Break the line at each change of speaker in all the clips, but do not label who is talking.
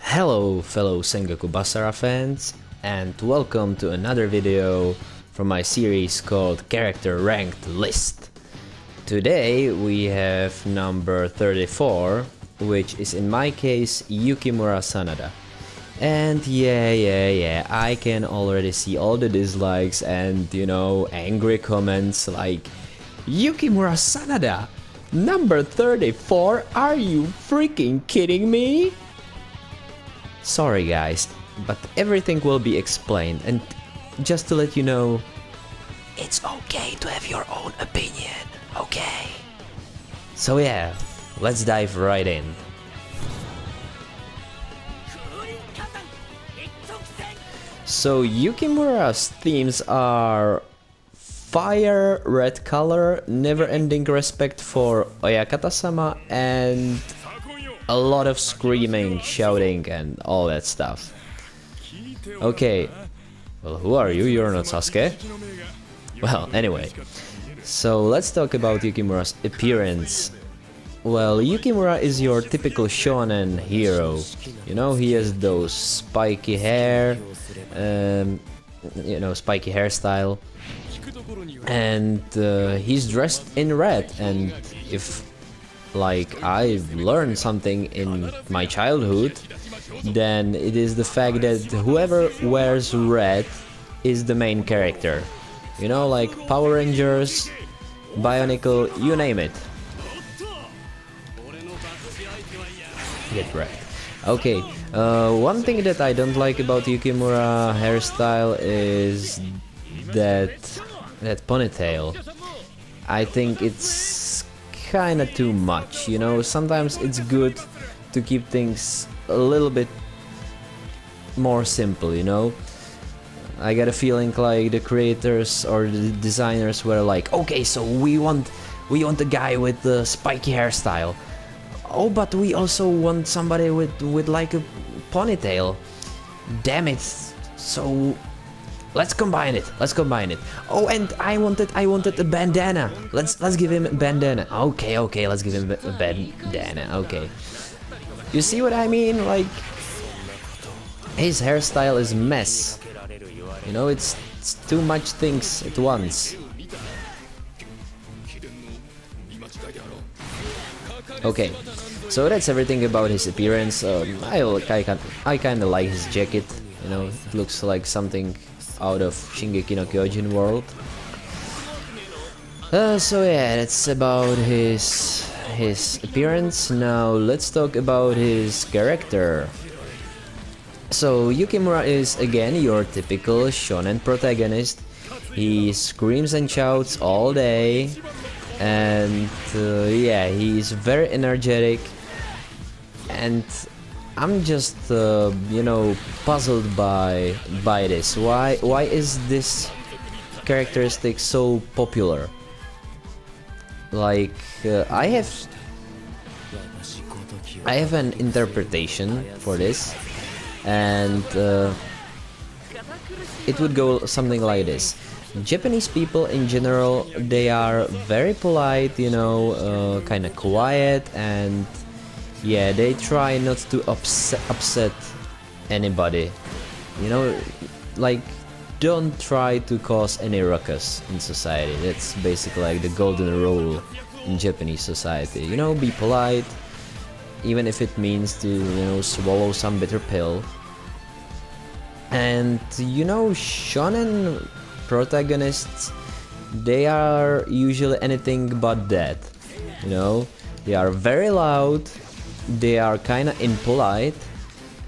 Hello fellow Sengoku Basara fans, and welcome to another video from my series called Character Ranked List. Today we have number 34, which is in my case Yukimura Sanada. And yeah, I can already see all the dislikes and, angry comments like, Yukimura Sanada, number 34, are you freaking kidding me? Sorry guys, but everything will be explained, and just to let you know, it's okay to have your own opinion, okay? So yeah, let's dive right in. So Yukimura's themes are fire, red color, never-ending respect for Oyakata-sama, and a lot of screaming, shouting, and all that stuff. Okay, well, who are you? You're not Sasuke? Well, anyway, so let's talk about Yukimura's appearance. Well, Yukimura is your typical shonen hero. He has those spiky hair, spiky hairstyle, and he's dressed in red. And if I've learned something in my childhood, then it is the fact that whoever wears red is the main character. Like Power Rangers, Bionicle, you name it. Get right. Okay, one thing that I don't like about Yukimura hairstyle is that ponytail. I think it's kinda too much, sometimes it's good to keep things a little bit more simple, I get a feeling like the creators or the designers were like, okay, so we want a guy with the spiky hairstyle. Oh, but we also want somebody with like a ponytail. Damn it. So let's combine it. Oh, and I wanted a bandana. Let's give him a bandana. Okay, let's give him a bandana. Okay. You see what I mean? Like, his hairstyle is a mess. It's too much things at once. Okay, so that's everything about his appearance. I kind of like his jacket. It looks like something out of Shingeki no Kyojin world. So yeah, that's about his appearance. Now let's talk about his character. So Yukimura is again your typical shonen protagonist. He screams and shouts all day, and yeah, he's very energetic. And I'm just puzzled by this. Why is this characteristic so popular? Like, I have an interpretation for this, and it would go something like this. Japanese people in general, they are very polite, kind of quiet, and yeah, they try not to upset anybody. Like, don't try to cause any ruckus in society. That's basically like the golden rule in Japanese society. Be polite, even if it means to, swallow some bitter pill. And, shonen protagonists, they are usually anything but that. They are very loud, they are kinda impolite,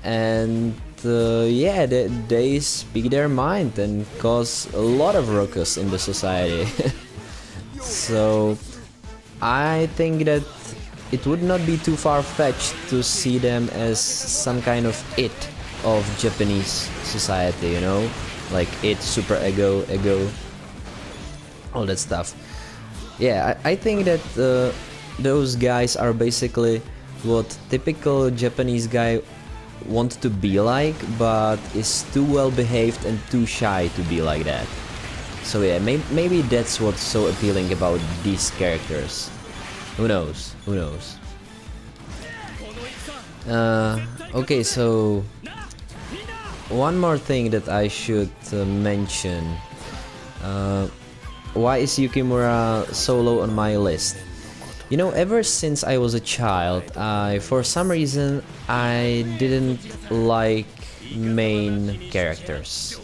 and yeah, they speak their mind and cause a lot of ruckus in the society. So I think that it would not be too far-fetched to see them as some kind of it of Japanese society, like it, super ego, all that stuff. Yeah, I think that those guys are basically what typical Japanese guy wants to be like, but is too well behaved and too shy to be like that. So yeah, maybe that's what's so appealing about these characters. Who knows? Okay, so one more thing that I should mention. Why is Yukimura so low on my list? You know, ever since I was a child, for some reason, I didn't like main characters.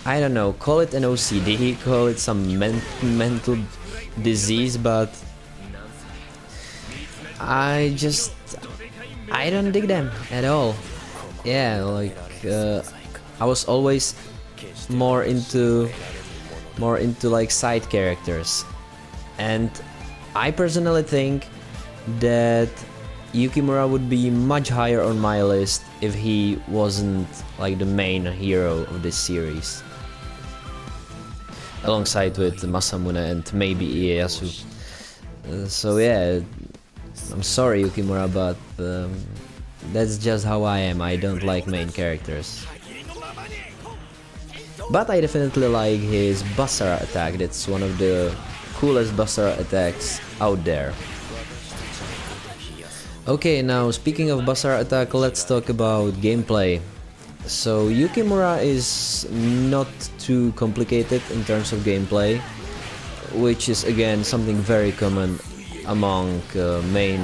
I don't know, call it an OCD, call it some mental disease, but I don't dig them at all. Yeah, like I was always more into like side characters, and I personally think that Yukimura would be much higher on my list if he wasn't like the main hero of this series, alongside with Masamune and maybe Ieyasu. So yeah, I'm sorry Yukimura, but that's just how I am. I don't like main characters. But I definitely like his Basara attack. That's one of the coolest Basara attacks out there. Okay, now speaking of Basara attack, let's talk about gameplay. So Yukimura is not too complicated in terms of gameplay, which is again something very common among main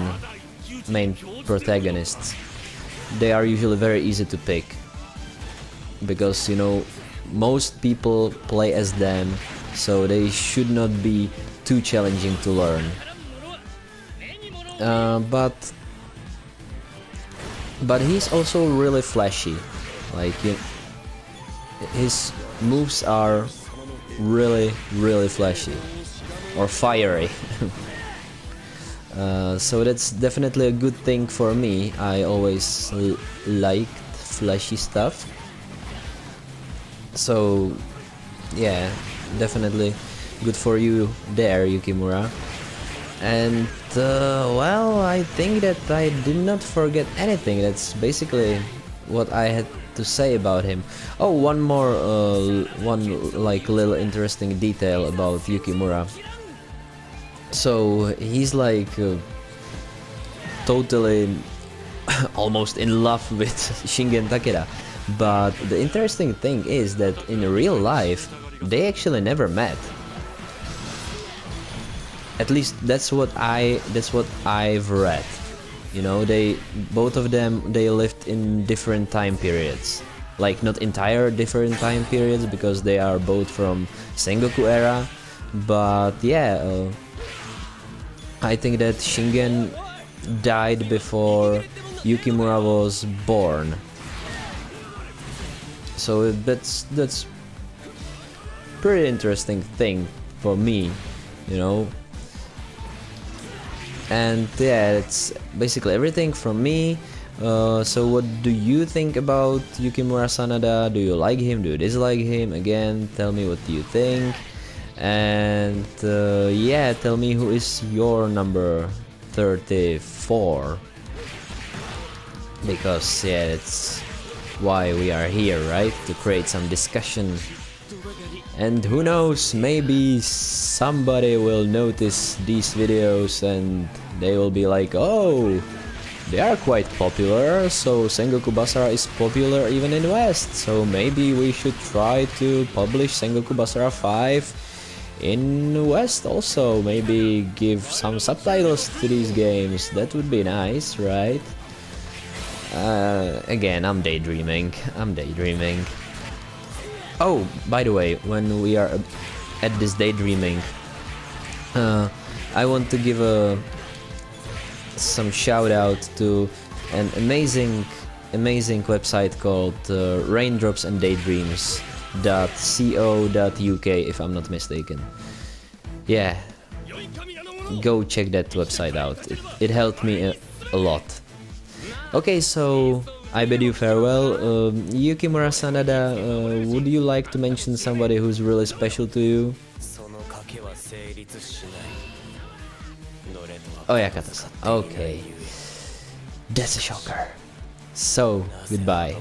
protagonists. They are usually very easy to pick because, you know, most people play as them, so they should not be too challenging to learn. But he's also really flashy. Like his moves are really flashy or fiery. So that's definitely a good thing for me. I always liked flashy stuff. So yeah, definitely good for you there, Yukimura. And well, I think that I did not forget anything. That's basically what I had to say about him. Oh, one more one like little interesting detail about Yukimura. So he's like totally almost in love with Shingen Takeda. But the interesting thing is that in real life they actually never met. At least that's what I've read. You know, both of them lived in different time periods. Like not entire different time periods because they are both from Sengoku era, but yeah, I think that Shingen died before Yukimura was born. So that's pretty interesting thing for me, you know. And yeah, it's basically everything from me. So what do you think about Yukimura Sanada? Do you like him? Do you dislike him? Again, tell me what do you think. And yeah, tell me who is your number 34. Because yeah, it's why we are here, right? To create some discussion. And who knows, maybe somebody will notice these videos and they will be like, oh, they are quite popular, so Sengoku Basara is popular even in West, so maybe we should try to publish Sengoku Basara 5 in West also. Maybe give some subtitles to these games, that would be nice, right? Again, I'm daydreaming. Oh, by the way, when we are at this daydreaming, I want to give some shout out to an amazing website called raindropsanddaydreams.co.uk, if I'm not mistaken. Yeah, go check that website out. It helped me a lot. Okay, so I bid you farewell. Yukimura Sanada, would you like to mention somebody who's really special to you? Oh yeah, Kata-san. Okay. That's a shocker. So, goodbye.